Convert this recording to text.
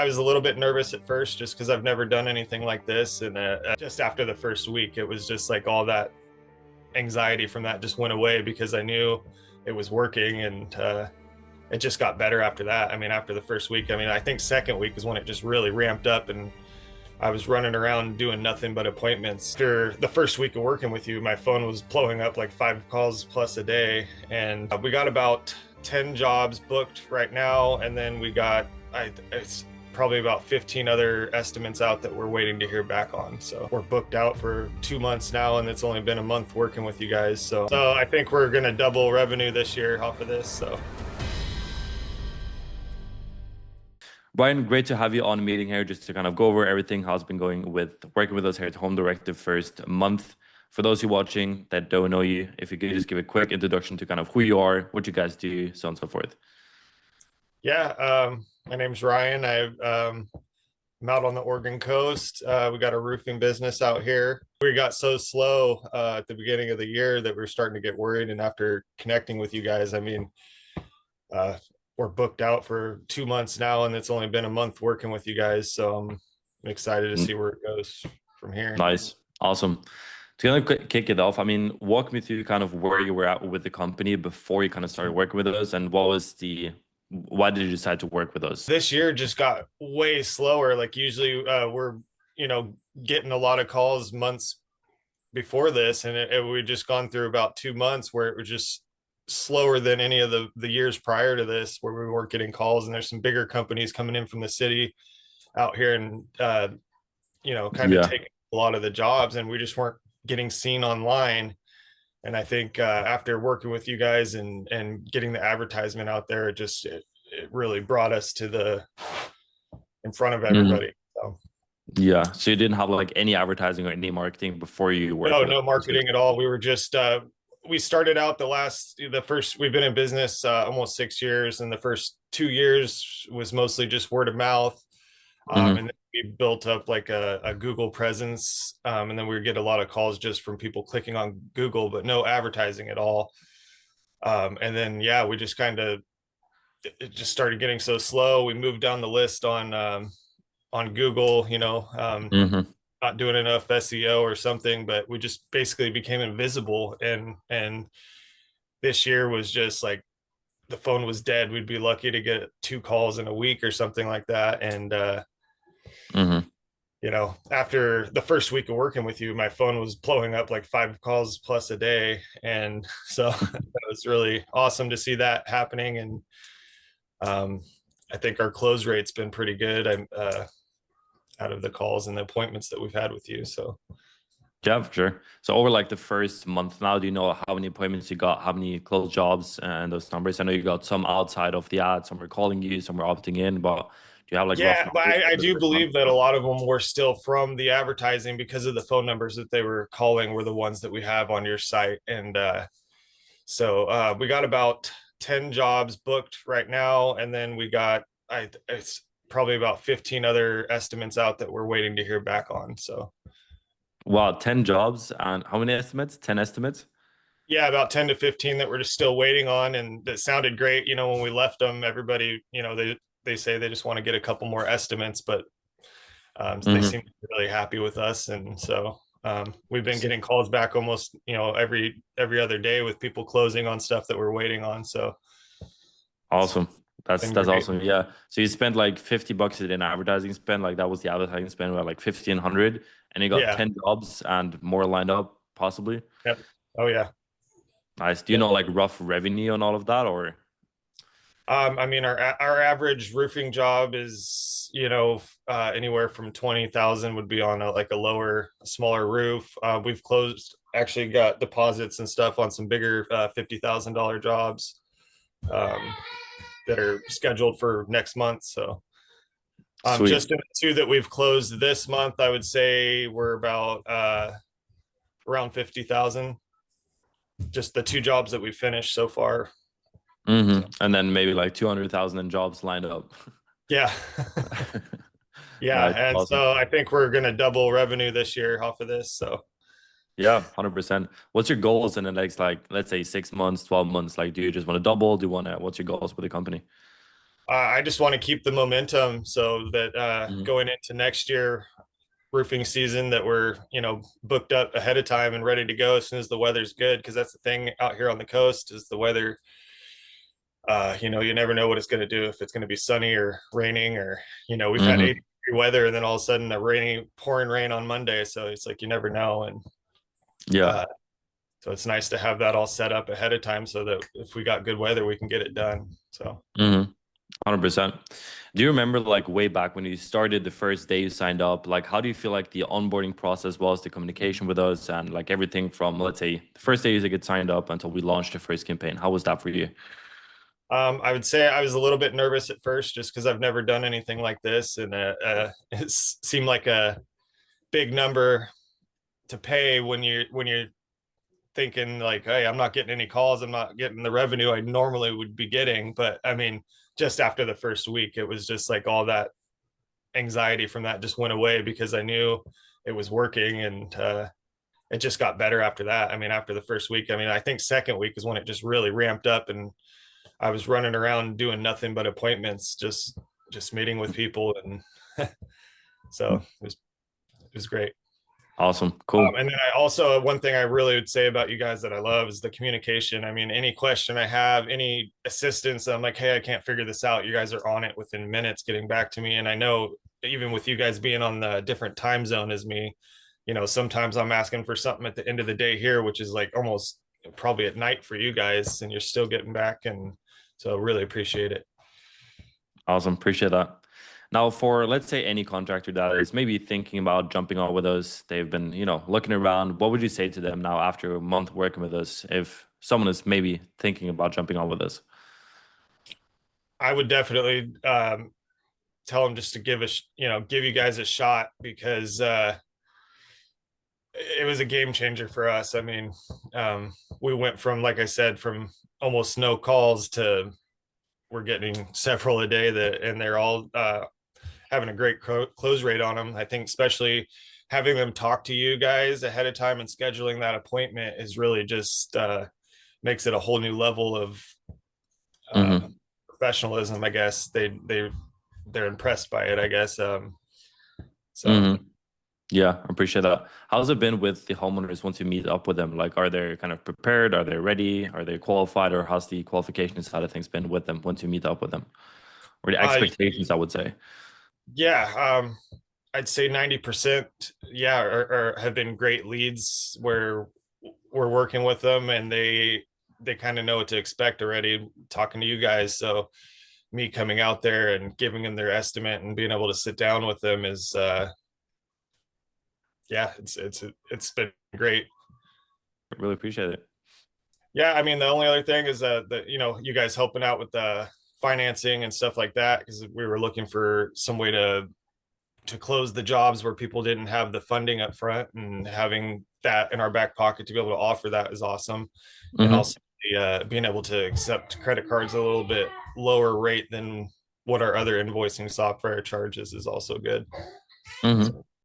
I was a little bit nervous at first just because I've never done anything like this. And just after the first week, it was just like all that anxiety from that just went away because I knew it was working, and it just got better after that. I mean, after the first week, I mean, I think second week is when it just really ramped up, and I was running around doing nothing but appointments. After the first week of working with you, my phone was blowing up like 5 calls plus a day, and we got about 10 jobs booked right now, and then we got it's probably about 15 other estimates out that we're waiting to hear back on. So we're booked out for 2 months now, and it's only been a month working with you guys. So I think we're gonna double revenue this year off of this. So Brian, great to have you on a meeting here just to kind of go over everything, how's been going with working with us here at HomeDirective first month. For those who are watching that don't know you, if you could just give a quick introduction to kind of who you are, what you guys do, so on and so forth. Yeah, my name's Ryan. I'm out on the Oregon coast. We got a roofing business out here. We got so slow at the beginning of the year that we were starting to get worried. And after connecting with you guys, I mean, we're booked out for 2 months now, and it's only been a month working with you guys. So I'm excited to see where it goes from here. Nice. Awesome. To kind of kick it off, I mean, walk me through kind of where you were at with the company before you kind of started working with us, and why did you decide to work with us? This year just got way slower. Like usually we're, getting a lot of calls months before this, and we'd just gone through about 2 months where it was just slower than any of the years prior to this, where we weren't getting calls. And there's some bigger companies coming in from the city out here and kind of taking a lot of the jobs, and we just weren't getting seen online. And I think after working with you guys and getting the advertisement out there, it really brought us to in front of everybody. So. Yeah. So you didn't have like any advertising or any marketing before you worked? No marketing at all. We were just we started out we've been in business almost 6 years, and the first 2 years was mostly just word of mouth. And then we built up like a Google presence, and then we would get a lot of calls just from people clicking on Google, but no advertising at all. And then we just it just started getting so slow. We moved down the list on Google, not doing enough SEO or something, but we just basically became invisible. And this year was just like the phone was dead. We'd be lucky to get 2 calls in a week or something like that. And after the first week of working with you, my phone was blowing up like 5 calls plus a day. And so it was really awesome to see that happening. And I think our close rate's been pretty good. Out of the calls and the appointments that we've had with you. So yeah, for sure. So over like the first month now, do you know how many appointments you got, how many closed jobs and those numbers? I know you got some outside of the ad, some were calling you, some were opting in, but do you have like rough but numbers I do believe that a lot of them were still from the advertising, because of the phone numbers that they were calling were the ones that we have on your site. And so we got about 10 jobs booked right now, and then we got it's probably about 15 other estimates out that we're waiting to hear back on. So wow, 10 jobs and how many estimates? 10 estimates? Yeah, about 10 to 15 that we're just still waiting on, and that sounded great. When we left them, everybody, they say they just want to get a couple more estimates, but they seem really happy with us. And so we've been getting calls back almost every other day with people closing on stuff that we're waiting on. So awesome. That's awesome. Yeah. So you spent like $50 in advertising spend, like that was the advertising spend, about like 1,500, and you got 10 jobs and more lined up possibly. Yep. Oh yeah. Nice. Do you know like rough revenue on all of that, or? I mean, our average roofing job is anywhere from 20,000 would be on a smaller roof. We've actually got deposits and stuff on some bigger $50,000 jobs that are scheduled for next month. So just in the 2 that we've closed this month, I would say we're about around 50,000. Just the 2 jobs that we finished so far. And then maybe like 200,000 in jobs lined up. Yeah. Yeah. Right. And awesome. So I think we're going to double revenue this year off of this. So yeah, 100%. What's your goals in the next, like, let's say 6 months, 12 months? Like, do you just want to double? What's your goals with the company? I just want to keep the momentum so that Hmm. going into next year roofing season that we're booked up ahead of time and ready to go as soon as the weather's good, because that's the thing out here on the coast is the weather. You never know what it's going to do, if it's going to be sunny or raining, or we've had Hmm. 80-degree weather and then all of a sudden a rainy pouring rain on Monday, so it's like you never know. And Yeah. uh, so it's nice to have that all set up ahead of time so that if we got good weather we can get it done. So 100%. Do you remember like way back when you started the first day you signed up, like how do you feel like the onboarding process was, the communication with us and like everything from, let's say, the first day you get signed up until we launched the first campaign? How was that for you? I would say I was a little bit nervous at first just because I've never done anything like this, and it seemed like a big number to pay when you're thinking like, hey, I'm not getting any calls, I'm not getting the revenue I normally would be getting. But I mean, just after the first week, it was just like all that anxiety from that just went away because I knew it was working, and it just got better after that. I mean, after the first week, I mean, I think second week is when it just really ramped up, and I was running around doing nothing but appointments, just meeting with people, and so it was great. Awesome. Cool. And then I also, one thing I really would say about you guys that I love is the communication. I mean, any question I have, any assistance, I'm like, hey, I can't figure this out. You guys are on it within minutes getting back to me. And I know even with you guys being on the different time zone as me, sometimes I'm asking for something at the end of the day here, which is like almost probably at night for you guys, and you're still getting back. And so really appreciate it. Awesome. Appreciate that. Now, for let's say any contractor that is maybe thinking about jumping on with us, they've been, looking around. What would you say to them now after a month working with us if someone is maybe thinking about jumping on with us? I would definitely tell them just to give you guys a shot, because it was a game changer for us. I mean, we went from, like I said, from almost no calls to we're getting several a day, and they're all having a great close rate on them. I think especially having them talk to you guys ahead of time and scheduling that appointment is really just makes it a whole new level of uh, Hmm. professionalism. I guess they're impressed by it, I guess. So Hmm. Yeah, I appreciate that. How's it been with the homeowners once you meet up with them? Like, are they kind of prepared? Are they ready? Are they qualified? Or how's the qualification side of things been with them once you meet up with them? Or the uh, expectations, I would say. yeah, I'd say 90%, yeah, or have been great leads where we're working with them, and they kind of know what to expect already talking to you guys. So me coming out there and giving them their estimate and being able to sit down with them is yeah, it's been great. Really appreciate it. Yeah, I mean, the only other thing is that you guys helping out with the financing and stuff like that, because we were looking for some way to close the jobs where people didn't have the funding up front, and having that in our back pocket to be able to offer that is awesome. And Hmm. also being able to accept credit cards a little bit lower rate than what our other invoicing software charges is also good. Hmm. So